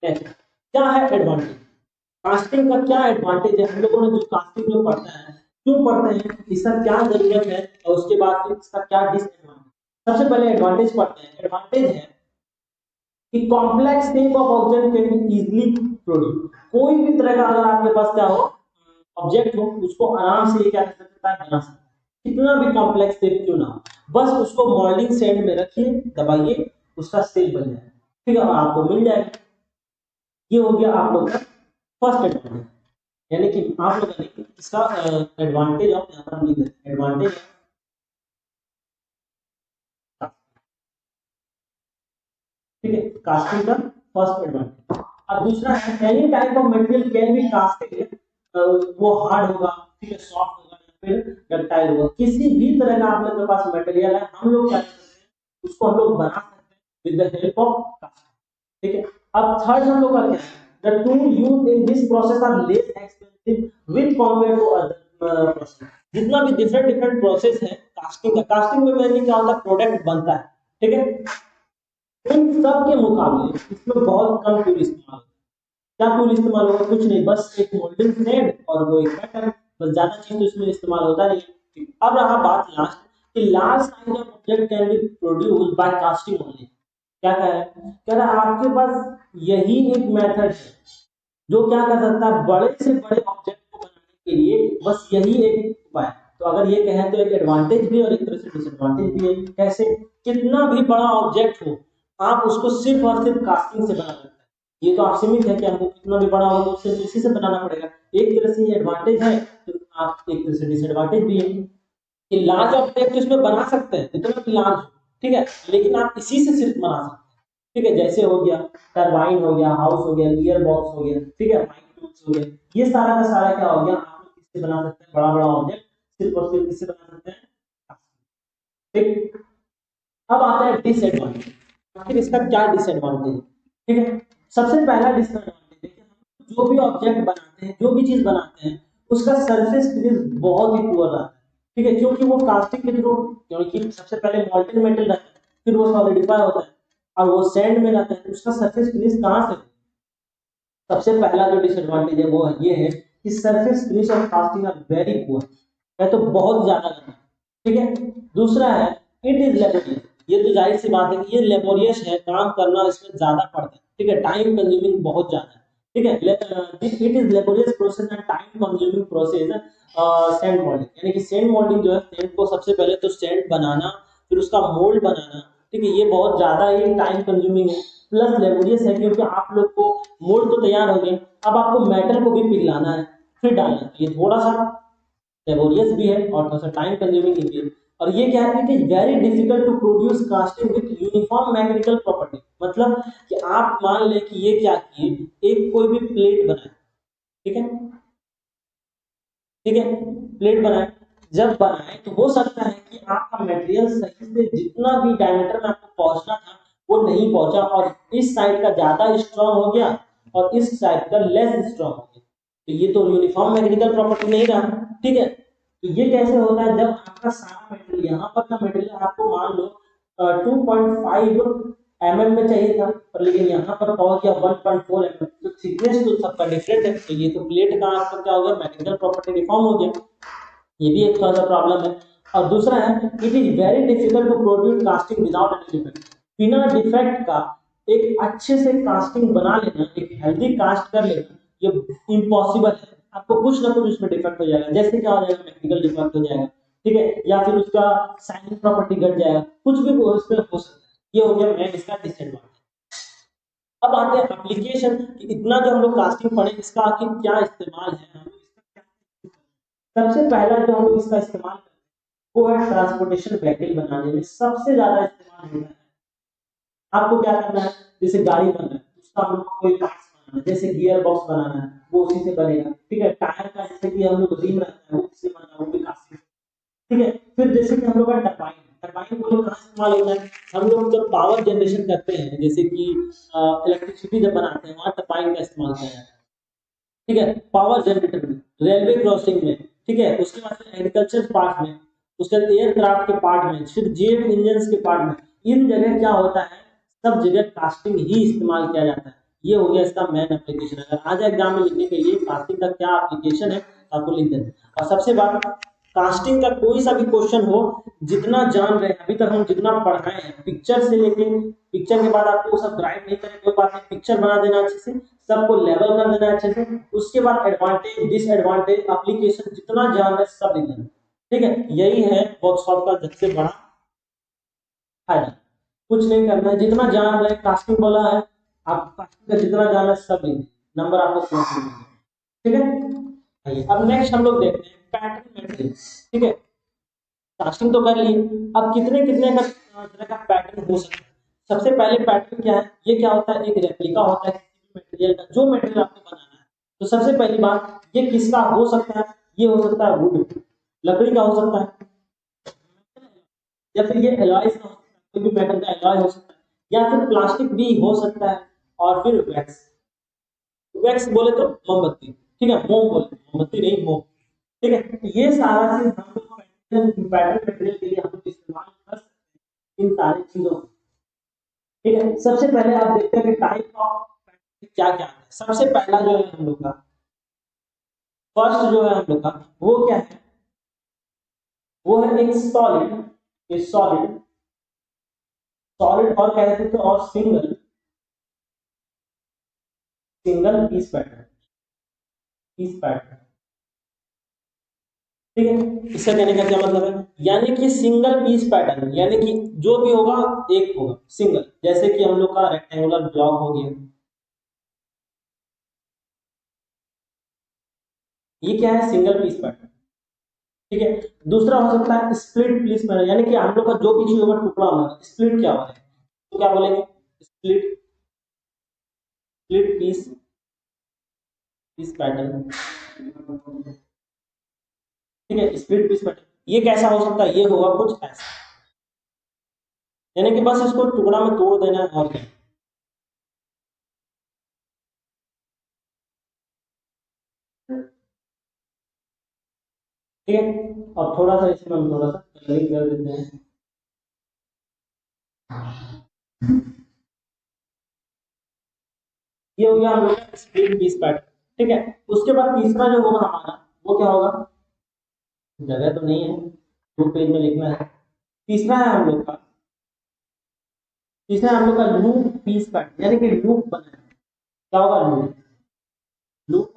क्या है एडवांटेज, कास्टिंग का क्या एडवांटेज है, हम लोगों ने जो कास्टिंग में पढ़ता है, क्यों पढ़ते हैं, इसका क्या जरूरत है, और उसके बाद फिर इसका क्या डिसएडवांटेज। सबसे पहले एडवांटेज पढ़ते हैं। एडवांटेज है कि complex shape of object can be easily produce. कोई भी तरह का अगर आपके पास क्या हो ऑब्जेक्ट हो, उसको आराम से ये क्या कर सकता है, बना सकता है, कितना भी कॉम्प्लेक्स शेप क्यों ना हो, बस उसको मोल्डिंग सैंड में रखिए, दबाइए, उसका शेप बन जाएगा। ठीक है, और आपको मिल जाएगा। ये हो गया आप लोग का फर्स्ट एडवांटेज, यानी कि आप लोग ने इसका एडवांटेज ऑफ यहाँ पर लिख देते हैं, एडवांटेज। ठीक है, कास्टिंग का फर्स्ट एडवांटेज। अब दूसरा है any type of material can be casted, वो हार्ड होगा, ठीक है, सॉफ्ट होगा या फिर डक्टाइल होगा, किसी भी तरह का आप लोग के पास मटेरियल है, हम लोग क्या कर सकते हैं, उसको हम लोग बना सकते हैं with the help of casting. ठीक है, अब थर्ड हम लोग का क्या है, the tool used in this process are less expensive with compare to other process. जितना भी डिफरेंट प्रोसेस है कास्टिंग का, कास्टिंग में मेनली क्या होता है, प्रोडक्ट बनता है। ठीक है, इन सब के मुकाबले इसमें बहुत कम टूल इस्तेमाल, क्या टूल इस्तेमाल होगा, कुछ नहीं, बस एक मोल्डिंग थ्रेड और वो एक बैटर, बस ज्यादा चीज तो इसमें इस्तेमाल होता नहीं है। अब रहा बात लास्ट कि large size of object can be produced by casting only. क्या कह रहा है आपके पास यही एक मेथड है जो क्या कर सकता है, बड़े से बड़े ऑब्जेक्ट को बनाने के लिए बस यही एक उपाय। तो अगर ये कहें तो एक एडवांटेज भी और एक तरह से डिसएडवांटेज भी है। कैसे, कितना भी बड़ा ऑब्जेक्ट हो आप उसको सिर्फ और सिर्फ कास्टिंग से बना सकते हैं। ये तो आप सीमित है कि हमको कितना भी बड़ा हो तो उससे इसी से बनाना पड़ेगा। एक तरह से ये एडवांटेज है, तो आप एक तरह से डिसएडवांटेज भी है कि लार्ज ऑब्जेक्ट तो इसमें बना सकते हैं जितना भी लार्ज, ठीक है, लेकिन आप इसी से सिर्फ बना सकते हैं। ठीक है, जैसे हो गया टरबाइन हो गया, हाउस हो गया, गियर बॉक्स हो गया, ठीक है, माइक टूल्स हो गया, ये सारा का सारा क्या हो गया, आप लोग किससे बना सकते हैं, बड़ा बड़ा ऑब्जेक्ट सिर्फ और सिर्फ किससे बना सकते हैं। ठीक, अब आता है डिसएडवांटेज। आखिर इसका क्या डिसएडवांटेज है। ठीक है, सबसे पहला डिसएडवांटेज है कि जो भी ऑब्जेक्ट बनाते हैं, जो भी चीज बनाते हैं, उसका सरफेस फिनिश बहुत ही पुअर रहता है। ठीक है, क्योंकि वो कास्टिंग के थ्रू, क्योंकि सबसे पहले मॉल्टेन मेटल रहता है, फिर वो सॉलिडिफाई होता है और वो सैंड में रहता है, तो उसका सरफेस फिनिश कहां से, सबसे पहला जो डिसएडवांटेज है वो ये है कि surface finish of casting are very poor, है तो बहुत ज्यादा गंदा। ठीक है, दूसरा है इट इज लेबोरियस। ये तो जाहिर सी बात है कि ये लेबोरियस है, काम करना इसमें ज्यादा पड़ता है। ठीक है, टाइम कंज्यूमिंग बहुत ज्यादा है। ठीक है, it is laborious process and time consuming process sand moulding, यानी कि सैंड मोल्डिंग जो है, सैंड को सबसे पहले तो सैंड बनाना, फिर उसका मोल्ड बनाना, ठीक है, ये बहुत ज्यादा ही टाइम कंज्यूमिंग है, प्लस लेबोरियस है, क्योंकि आप लोग को मोल्ड तो तैयार हो गए, अब आपको मेटल को भी पिघलाना है फिर डालना है, ये थोड़ा सा लेबोरियस भी है और थोड़ा सा टाइम कंज्यूमिंग भी है। और ये क्या है, it is very difficult to produce casting with uniform mechanical property. मतलब कि आप मान लें कि ये क्या किए, एक कोई भी प्लेट बनाए, ठीक है, ठीक है, प्लेट बनाए, जब बनाए तो हो सकता है कि आपका मटेरियल सही से जितना भी डायमीटर में आपको पहुंचना था वो नहीं पहुंचा, और इस साइड का ज्यादा स्ट्रांग हो गया और इस साइड का लेस स्ट्रांग हो गया, तो ये तो यूनिफॉर्म मैकेनिकल प्रॉपर्टी नहीं रहा। ठीक है, तो ये कैसे होता है, जब आपका सारा मटेरियल, यहाँ पर का मटेरियल आपको मान लो 2.5 mm में चाहिए था, पर लेकिन यहाँ पर पहुंच गया 1.4 mm, तो थिकनेस तो सबका डिफरेंट है, तो ये तो प्लेट का आपका क्या हो गया, मैकेनिकल प्रॉपर्टी डिफॉर्म हो गया, ये भी एक थोड़ा सा प्रॉब्लम है। और दूसरा है it is very difficult to produce casting without any defect. बिना डिफेक्ट का एक अच्छे से कास्टिंग बना लेना, एक हेल्दी कास्ट कर लेना, ये इम्पॉसिबल है। आपको कुछ ना कुछ उसमें डिफेक्ट हो जाएगा। जैसे क्या हो जाएगा, मैकेनिकल डिफेक्ट हो जाएगा, ठीक है, या फिर उसका साइनिंग प्रॉपर्टी घट जाएगा, कुछ भी उसमें हो सकता है। ये हो गया मेन इसका डिसएडवांटेज। अब आते हैं एप्लीकेशन। इतना जो हम लोग कास्टिंग पढ़े, इसका आखिर क्या इस्तेमाल है, हम लोग इसका क्या। सबसे पहला जो हम लोग इसका इस्तेमाल करते हैं वो है ट्रांसपोर्टेशन व्हीकल बनाने में सबसे ज्यादा इस्तेमाल होता है। आपको क्या करना है, जैसे गाड़ी बनना है, उसका हम लोग को कोई पार्ट्स बनाना है, जैसे गियर बॉक्स बनाना है, वो उसी से बनेगा, ठीक है। टायर का जैसे कि हम लोग रिम रहता है, वो उससे बना, वो भी कास्टिंग, ठीक है। फिर जैसे कि हम लोग का टरबाइन, टरबाइन को कहाँ इस्तेमाल होता है, हम लोग जब पावर जनरेशन करते हैं, जैसे कि इलेक्ट्रिसिटी जब बनाते हैं, वहां टरबाइन का इस्तेमाल किया जाता है, ठीक है। पावर जनरेटर में, रेलवे क्रॉसिंग में, ठीक है, उसके बाद एग्रीकल्चर पार्ट में, उसके बाद एयरक्राफ्ट के पार्ट में, फिर जेट इंजन के पार्ट में, इन जगह क्या होता है, सब जगह कास्टिंग ही इस्तेमाल किया जाता है। ये हो गया इसका मेन एप्लीकेशन। अगर आज एग्जाम में लिखने के लिए कास्टिंग का क्या एप्लीकेशन है, आपको लिख देना। और सबसे बात, कास्टिंग का कोई सा भी क्वेश्चन हो, जितना जान रहे हैं अभी तक, हम जितना पढ़ाए हैं, पिक्चर से लेके, पिक्चर के बाद आपको सब ड्राइव नहीं करें कोई बात नहीं, पिक्चर बना देना अच्छे से, सबको लेवल कर देना अच्छे से, उसके बाद एडवांटेज डिसएडवांटेज एप्लीकेशन जितना जान रहे सब लिख देना, ठीक है। यही है वर्कशॉप का सबसे बड़ा फायदा। कुछ नहीं करना है, जितना जान रहे, कास्टिंग बोला है, आप कास्टिंग का जितना जान रहे सब लिख देना, नंबर आपको पहुंच मिलेंगे, ठीक है। आइए अब नेक्स्ट हम लोग देखते हैं पैटर्न मैट्रिक्स, ठीक है। कास्टिंग तो कर लिए, अब कितने कितने का तरह का पैटर्न हो सकता है। सबसे पहले पैटर्न क्या है, ये क्या होता है, एक रेप्लिका होता है किसी मटेरियल का, जो मटेरियल आपको बनाना है। तो सबसे पहली बात, ये किसका हो सकता है, ये हो सकता है वुड, लकड़ी का हो सकता है, या फिर ये एलॉय का हो सकता है, कोई भी मेटल का एलॉय हो सकता है, या फिर प्लास्टिक भी हो सकता है, और फिर वैक्स। वैक्स बोले तो मोमबत्ती, ठीक है, मोम बोले, मोमबत्ती नहीं, मोम, ठीक है। तो ये सारा चीज हम लोग पैटर्न मटेरियल के लिए हम लोग इस्तेमाल कर सकते हैं इन सारी चीजों को, ठीक है। सबसे पहले आप देखते हैं कि टाइप ऑफ पैटर्न क्या क्या है। सबसे पहला जो है हम लोग का, फर्स्ट जो है हम लोग का, वो क्या है, वो है एक सॉलिड, ये सॉलिड, सॉलिड और कह सकते हैं, और single, single piece pattern, piece pattern, ठीक है। इसका कहने का क्या मतलब है, यानी कि सिंगल पीस पैटर्न, यानी कि जो भी होगा एक होगा सिंगल, जैसे कि हम लोग का रेक्टेंगुलर ब्लॉक हो गया, ये क्या है, सिंगल पीस पैटर्न, ठीक है। दूसरा हो सकता है स्प्लिट पीस पैटर्न, यानी कि हम लोग का जो भी चीज होगा टुकड़ा होगा, स्प्लिट क्या होगा, तो क्या बोलेंगे, split, split piece, piece pattern, ठीक है, स्प्लिट पीस पैटर्न। ये कैसा हो सकता है, ये होगा कुछ ऐसा, यानी कि बस इसको टुकड़ा में तोड़ देना है और क्या, ठीक है। और थोड़ा सा इसमें हम थोड़ा सा कलरिंग कर देते हैं, ये हो गया हम लोग का स्प्लिट पीस पैटर्न, ठीक है। उसके बाद तीसरा जो होगा हमारा, वो क्या होगा, जगह तो नहीं है, दो पेज में लिखना है। तीसरा है हम लोग का, तीसरा है हम लोग का लूप पीस पैटर्न, यानी कि लूप बनाना, क्या होगा, loop, loop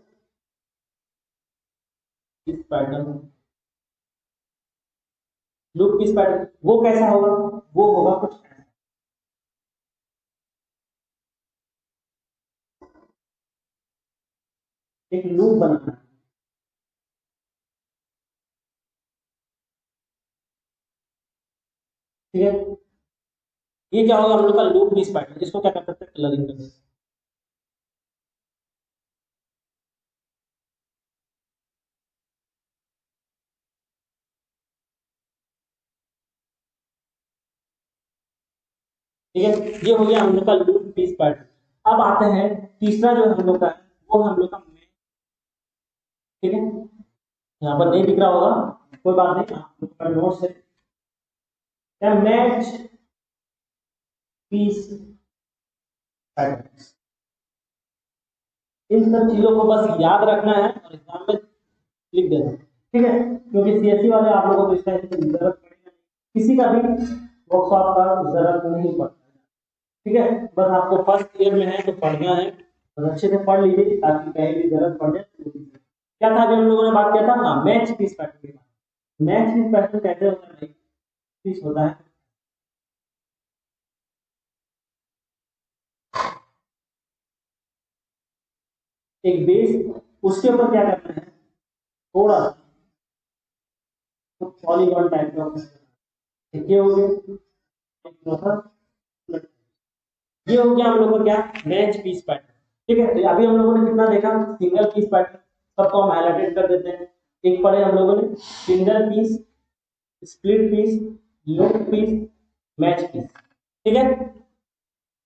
piece pattern, loop piece pattern वो कैसा होगा, वो होगा कुछ ऐसा, एक लूप बनाना, ठीक है। ये क्या होगा हम लोग का लूप पीस पैटर्न, इसको क्या कर सकते हैं, कलरिंग कर सकते हैं, ठीक है। ये हो गया हम लोग का लूप पीस पैटर्न। अब आते हैं तीसरा जो हम लोग का है, वो हम लोग का, ठीक है, यहाँ पर नहीं दिख रहा होगा, कोई बात नहीं, आप लोग का नोट्स है, क्या, मैच पीस पैटर्न। इन सब चीजों को बस याद रखना है और एग्जाम में लिख देना, ठीक है, क्योंकि सीएससी वाले आप लोगों को इसका जरूरत पड़ेगा, किसी का भी वर्कशॉप का जरूरत नहीं पड़ता। ठीक है, बस आपको फर्स्ट ईयर में है तो पढ़ना है, और अच्छे से पढ़ लीजिए ताकि कहीं भी जरूरत पड़ जाए। क्या था अभी हम लोगों ने बात किया था, हाँ match piece pattern. Match piece pattern कैसे होता है भाई, पीस होता है एक बेस, उसके ऊपर क्या करना है, थोड़ा तो पॉलीगॉन टाइप का ये हो गया, ये हो गया हम लोग का क्या, मैच पीस पैटर्न। ठीक है, तो अभी हम लोगों ने कितना देखा, सिंगल पीस पैटर्न, सबको हम हाईलाइटेड कर देते हैं। एक पढ़े हम लोगों ने single piece, split piece, load piece, match piece. ठीक है,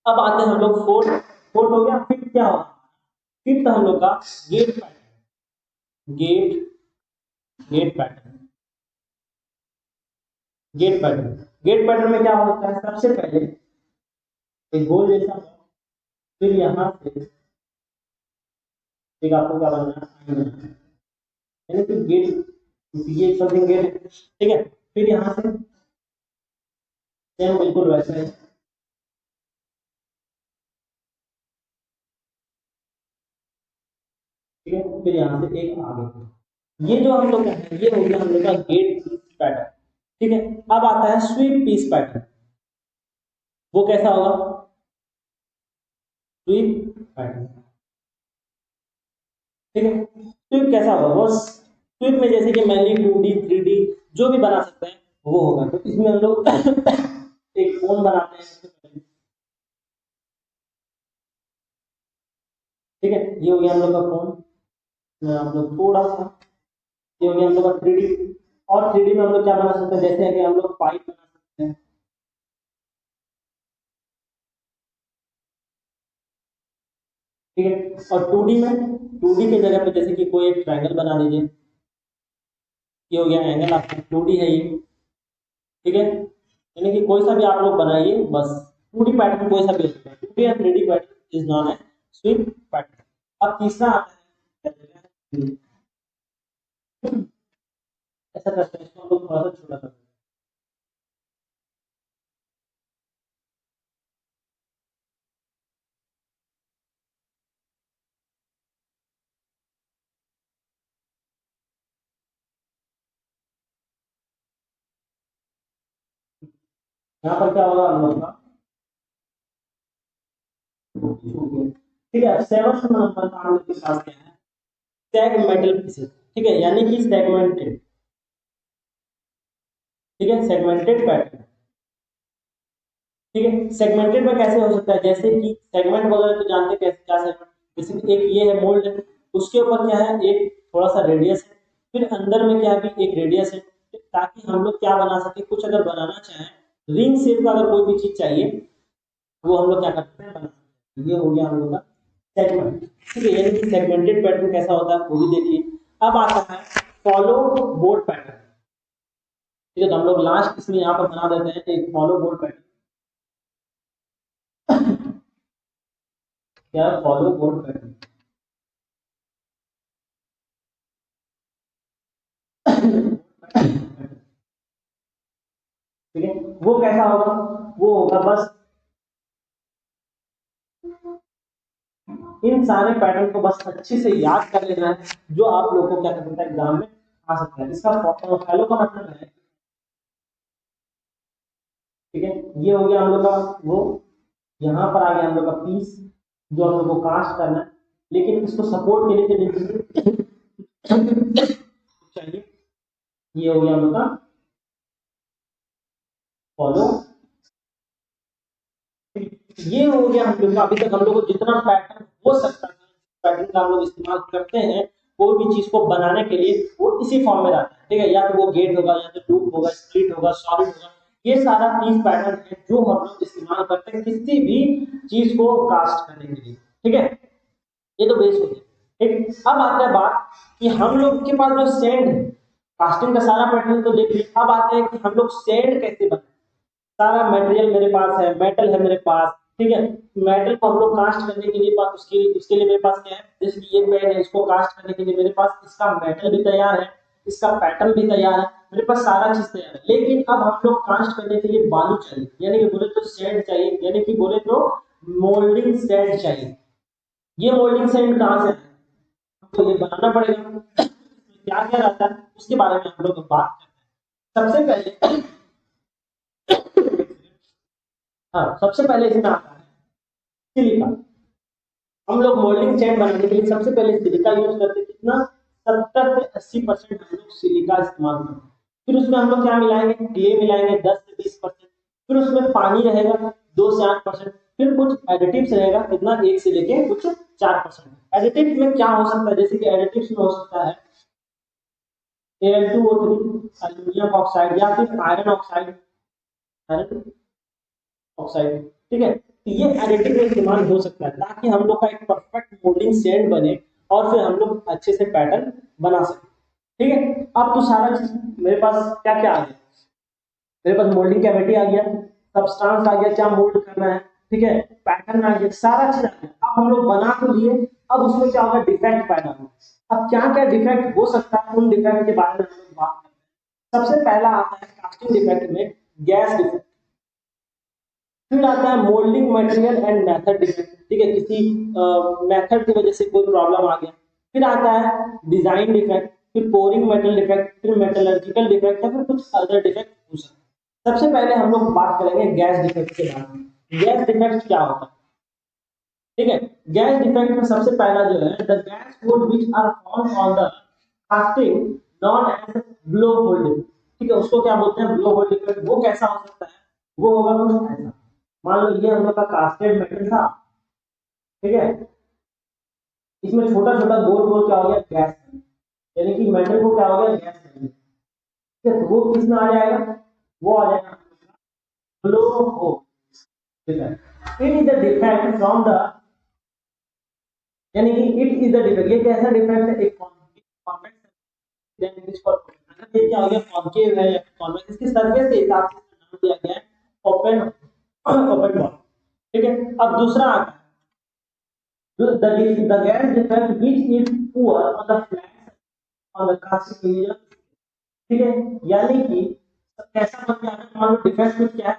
अब आते हैं हम लोग फोर्थ। फोर्थ हो गया, फिफ्थ क्या होगा, फिफ्थ हम लोग का gate pattern. Gate gate pattern, gate pattern, gate pattern में क्या होता है, सबसे पहले एक गोल जैसा, फिर यहाँ से एक आपको क्या बनना है, यानी कि गेट, ये समथिंग गेट। ठीक है, फिर यहाँ से सेम बिल्कुल वैसा है। ठीक है, फिर यहाँ से एक आगे, ये जो हम लोग हैं ये हो गया हम लोग का गेट पैटर्न। ठीक है, अब आता है स्वीप पीस पैटर्न। वो कैसा होगा, स्वीप पैटर्न। ठीक है, स्वीप कैसा होगा, वो स्वीप में जैसे कि मैंने 2D 3D जो भी बना सकते हैं वो होगा। तो इसमें हम लोग एक फोन बनाते हैं। ठीक है, ये हो गया हम लोग का फोन, हम लोग थोड़ा सा, ये हो गया हम लोग का 3D। और 3D में हम लोग क्या बना सकते हैं, जैसे कि हम लोग पाइप बना सकते हैं। ठीक है, और 2D में, 2D की जगह पे जैसे कि कोई एक ट्रायंगल बना दीजिए, ये हो गया एंगल आपका 2D है ये। ठीक है, यानी कि कोई सा भी आप लोग बनाइए, बस 2D पैटर्न कोई सा भी हो सकता है, 2D या 3D पैटर्न इज नॉन है स्वीप पैटर्न। अब तीसरा आता है, ऐसा करते हैं, इसको हम लोग थोड़ा सा छोटा करते हैं। यहाँ पर क्या होगा हम लोग का, ठीक है, सेवंथ नंबर का हम लोग के पास क्या है, स्टैक मेटल पीसेस। ठीक है, यानी कि सेगमेंटेड। ठीक है, सेगमेंटेड पैटर्न। ठीक है, सेगमेंटेड में कैसे हो सकता है, जैसे कि सेगमेंट वगैरह तो जानते हैं कैसे, क्या सेगमेंट, जैसे कि एक ये है मोल्ड है, उसके ऊपर क्या है, एक थोड़ा सा रेडियस है, फिर अंदर में क्या है भी एक रेडियस है, ताकि हम लोग क्या बना सके, कुछ अगर बनाना चाहें, रिंग शेप का अगर कोई भी चीज चाहिए, वो हम लोग क्या करते हैं, बना सकते हैं। ये हो गया हम लोग का सेगमेंट। ठीक है, यानी कि सेगमेंटेड पैटर्न कैसा होता है वो भी देखिए। अब आता है फॉलो बोर्ड पैटर्न। ठीक है, तो हम लोग लास्ट इसमें यहाँ पर बना देते हैं एक फॉलो बोर्ड पैटर्न। क्या, फॉलो बोर्ड पैटर्न। ठीक है, वो कैसा होगा, वो होगा बस इन सारे पैटर्न को बस अच्छे से याद कर लेना है, जो आप लोगों को क्या कर सकता है एग्जाम में आ सकता है। इसका फॉलो का मतलब है, ठीक है, ये हो गया हम लोग का वो, यहाँ पर आ गया हम लोग का पीस, जो हम लोग को कास्ट करना है, लेकिन इसको सपोर्ट के लिए चाहिए, ये हो गया हम लोग का फॉलो। ये हो गया हम लोग का, अभी तक हम लोग को जितना पैटर्न हो सकता है पैटर्न का हम लोग इस्तेमाल करते हैं कोई भी चीज को बनाने के लिए, वो इसी फॉर्म में रहता है। ठीक है, या तो वो गेट होगा, या तो लूप होगा, स्प्लिट होगा, सॉलिड होगा, ये सारा पीस पैटर्न है जो हम लोग इस्तेमाल करते हैं किसी भी चीज को कास्ट करने के लिए। ठीक है, ये तो बेस हो गया। ठीक, अब आता है बात कि हम लोग के पास जो सेंड है, कास्टिंग का सारा पैटर्न तो देख लिया, अब आते हैं कि हम लोग सेंड कैसे बनाए। सारा मटेरियल मेरे पास है, मेटल है मेरे पास। ठीक है, मेटल को हम लोग कास्ट करने के लिए पास, उसके लिए मेरे पास क्या है, जैसे कि ये पेन है, इसको कास्ट करने के लिए मेरे पास इसका मेटल भी तैयार है, इसका पैटर्न भी तैयार है, मेरे पास सारा चीज तैयार है, लेकिन अब हम लोग कास्ट करने के लिए बालू चाहिए, यानी कि बोले तो सैंड चाहिए, यानी कि बोले तो मोल्डिंग सैंड चाहिए। ये मोल्डिंग सैंड कहाँ से है? तो ये बनाना पड़ेगा। क्या क्या रहता है उसके बारे में हम लोग बात करते हैं। सबसे पहले हाँ, सबसे पहले इसमें आता है सिलिका। हम लोग मोल्डिंग सैंड बनाने के लिए सबसे पहले सिलिका यूज करते हैं। कितना? 70 से 80% हम लोग सिलिका इस्तेमाल करते हैं। फिर उसमें हम लोग क्या मिलाएंगे? क्ले मिलाएंगे 10 से 20%। फिर उसमें पानी रहेगा 2 से 8%। फिर कुछ एडिटिव्स रहेगा, कितना? 1 से लेके कुछ 4%। एडिटिव में क्या हो सकता है? जैसे कि एडिटिव्स में हो सकता है Al2O3, एल्यूमिनियम ऑक्साइड, या फिर आयरन ऑक्साइड, आयरन ऑक्साइड, ठीक है। तो ये एडिटिव में इस्तेमाल हो सकता है ताकि हम लोग का एक परफेक्ट मोल्डिंग सैंड बने और फिर हम लोग अच्छे से पैटर्न बना सकें, ठीक है। अब तो सारा चीज मेरे पास क्या क्या आ गया, मेरे पास मोल्डिंग कैविटी आ गया, सबस्टांस आ गया, क्या मोल्ड करना है, ठीक है, पैटर्न आ गया, सारा चीज आ गया। अब हम लोग बना तो लिए, अब उसमें क्या होगा? डिफेक्ट पैदा होगा। अब क्या क्या डिफेक्ट हो सकता है, उन डिफेक्ट के बारे में हम लोग बात करते हैं। सबसे पहला आता है कास्टिंग डिफेक्ट में गैस डिफेक्ट। फिर आता है moulding material and method defect, ठीक है, किसी मेथड की वजह से कोई प्रॉब्लम आ गया। फिर आता है डिजाइन डिफेक्ट, फिर पोरिंग मेटल डिफेक्ट, फिर मेटलर्जिकल डिफेक्ट, या फिर कुछ अदर डिफेक्ट हो सकता है। सबसे पहले हम लोग बात करेंगे गैस डिफेक्ट के बारे में। गैस डिफेक्ट क्या होता है, ठीक है। गैस डिफेक्ट में सबसे पहला जो है, the gas wood which are found on the casting known as blow hole defect, ठीक है, उसको क्या बोलते हैं? Blow hole defect. वो कैसा हो सकता है? वो होगा कुछ ऐसा, मान लो ये हम लोग का कास्टेड मेटल था, ठीक है, इसमें छोटा छोटा गोल गोल क्या हो गया? गैस, यानी कि मेटल को क्या हो गया? गैस, ठीक है। तो वो किस में आ जाएगा? वो आ जाएगा blow hole defect. It is the defect from the, यानी कि इट इज द डिफेक्ट, ये कैसा डिफेक्ट है? एक convex, then it is called, अगर ये क्या हो गया? कॉन्केव है या कॉन्वेक्स, इसकी सरफेस के हिसाब से नाम दिया गया है ओपन, ओपन बॉल, ठीक है। अब दूसरा आता है the gas defect which is poor on the flat on the casting area, ठीक है, यानी कि कैसा बन गया? मान लो डिफेक्ट में क्या है,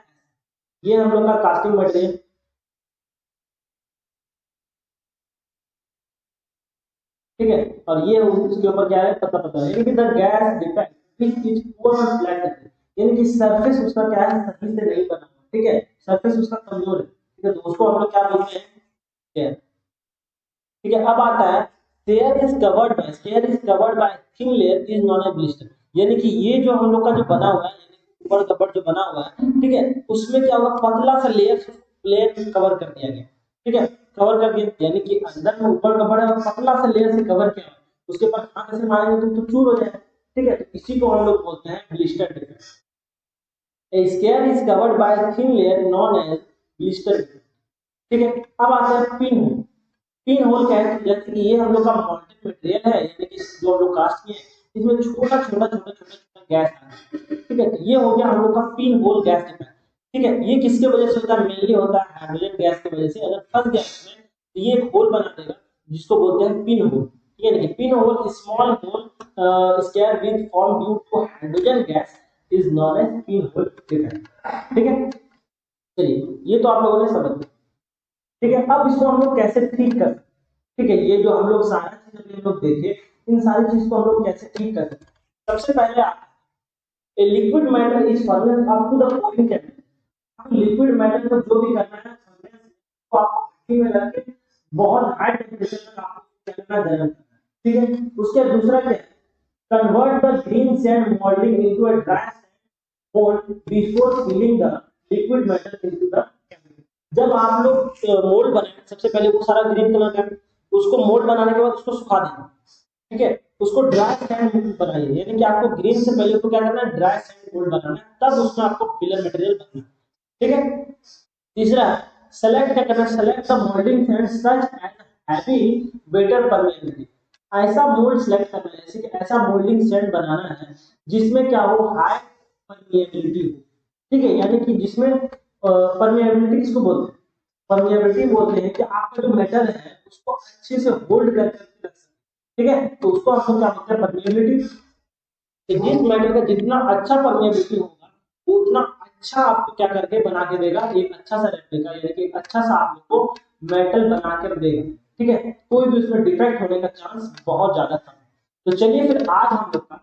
ये हम लोग का कास्टिंग मटेरियल, ठीक है, और ये उसके ऊपर क्या है? पता पता है, यानी कि the gas defect which is poor on flat surface, यानी कि सरफेस उसका क्या है? सही से नहीं बना, ठीक है, सरफेस उसका कमजोर है, ठीक है, तो उसको हम लोग क्या बोलते हैं? ठीक है। अब आता है stair is covered by thin layer is non A blister, यानी कि ये जो हम लोग का जो बना हुआ है, यानी ऊपर कवर जो बना हुआ है, ठीक है, उसमें क्या होगा? पतला सा लेयर लेयर कवर कर दिया गया, ठीक है, कवर कर दिया, यानी कि अंदर में ऊपर कवर है और पतला सा लेयर से कवर किया है, उसके ऊपर हाथ से मारेंगे तो चूर हो जाएगा, ठीक है, तो इसी को हम लोग बोलते हैं blister defect. A stair is covered by thin layer known as blister defect, ठीक है। अब आता है पिन होल। पिन होल क्या है? जैसे कि ये हम लोग का मॉल्टेड मटेरियल है, यानी कि जो हम लोग कास्ट किए, इसमें छोटा छोटा छोटा छोटा छोटा गैस आ रहा है, ठीक है, तो ये हो गया हम लोग का पिन होल गैस डिफेक्ट, ठीक है। ये किसके वजह से होता है? मेनली होता है हाइड्रोजन गैस की वजह से। अगर फंस गया इसमें तो ये एक होल बना देगा जिसको बोलते हैं पिन होल, ठीक है। Pin hole small hole square with form due to hydrogen gas is known as pin hole defect, ठीक है। चलिए, ये तो आप लोगों ने समझ लिया, ठीक है। अब इसको हम लोग कैसे ठीक कर सकते हैं, ठीक है, ये जो हम लोग सारा चीज अभी हम लोग देखे, इन सारी चीज को हम लोग कैसे ठीक कर सकते हैं। सबसे पहले a liquid metal is furnace up to the boiling temperature. Liquid metal को जो भी करना है फर्नेस को आपको भट्टी में रख के बहुत हाई टेंपरेचर तक आपको करना गर्म करना है, ठीक है। उसके दूसरा क्या है? Convert the green sand moulding into a dry sand mould before filling the liquid metal into the, जब आप लोग मोल्ड बनाए सबसे पहले वो सारा ग्रीन कलर का, उसको मोल्ड बनाने के बाद उसको सुखा देना, ठीक है, उसको ड्राई सैंड बनाइए, यानी कि आपको ग्रीन से पहले तो क्या करना है? ड्राई सैंड मोल्ड बनाना है, तब उसमें आपको फिलर मटेरियल बनाना है, ठीक है। तीसरा, सेलेक्ट क्या करना है? Select the moulding sand such as heavy better permeability, ऐसा मोल्ड सेलेक्ट करना है, जैसे कि ऐसा मोल्डिंग सैंड बनाना है जिसमें क्या हो? हाई परमेबिलिटी हो, ठीक है, यानी कि जिसमें परमेबिलिटी किसको बोलते हैं? परमेबिलिटी बोलते हैं कि आपका जो मेटल है उसको अच्छे से होल्ड करके रख सकते, ठीक है, तो उसको हम लोग क्या बोलते हैं? परमेबिलिटी। तो जिस मेटल का जितना अच्छा परमेबिलिटी होगा उतना अच्छा आपको क्या करके बना के देगा, एक अच्छा सा रेप्लिका यानी कि एक अच्छा सा आप लोग को मेटल बना कर देगा। ठीक है, कोई भी उसमें डिफेक्ट होने का चांस बहुत ज्यादा कम है। तो चलिए फिर आज हम लोग का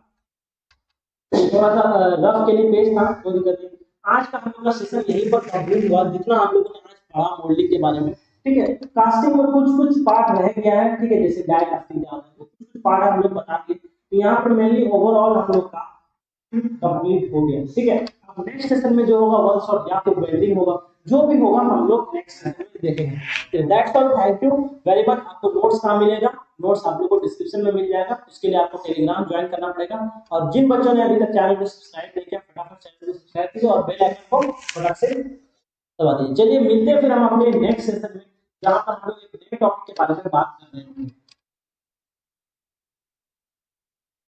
थोड़ा सा रफ के लिए पेज था, कोई दिक्कत नहीं। आज का हम लोग का सेशन यहीं पर कंप्लीट हुआ, जितना आप लोगों ने आज पढ़ा मोल्डिंग के बारे में। ठीक है, कास्टिंग में कुछ कुछ पार्ट रह गया है, ठीक है, जैसे डाई कास्टिंग क्या होता है, कुछ कुछ पार्ट हम लोग बता दिए। तो यहाँ पर मेनली ओवरऑल हम लोग का कंप्लीट हो गया। ठीक है, अब नेक्स्ट सेशन में जो होगा वन शॉट या फिर वेल्डिंग होगा, जो भी होगा हम लोग नेक्स्ट सेशन में देखेंगे। That's all, thank you very much. आपको नोट्स कहाँ मिलेगा? नोट्स आप लोग को डिस्क्रिप्शन में मिल जाएगा, उसके लिए आपको टेलीग्राम ज्वाइन करना पड़ेगा। और जिन बच्चों ने अभी तक चैनल को सब्सक्राइब नहीं किया, फटाफट चैनल को सब्सक्राइब कीजिए और बेल आइकन को फटाक से दबा दीजिए। चलिए मिलते हैं फिर हम अपने नेक्स्ट सेशन में, जहां पर हम लोग एक नए टॉपिक के बारे में बात कर रहे हैं।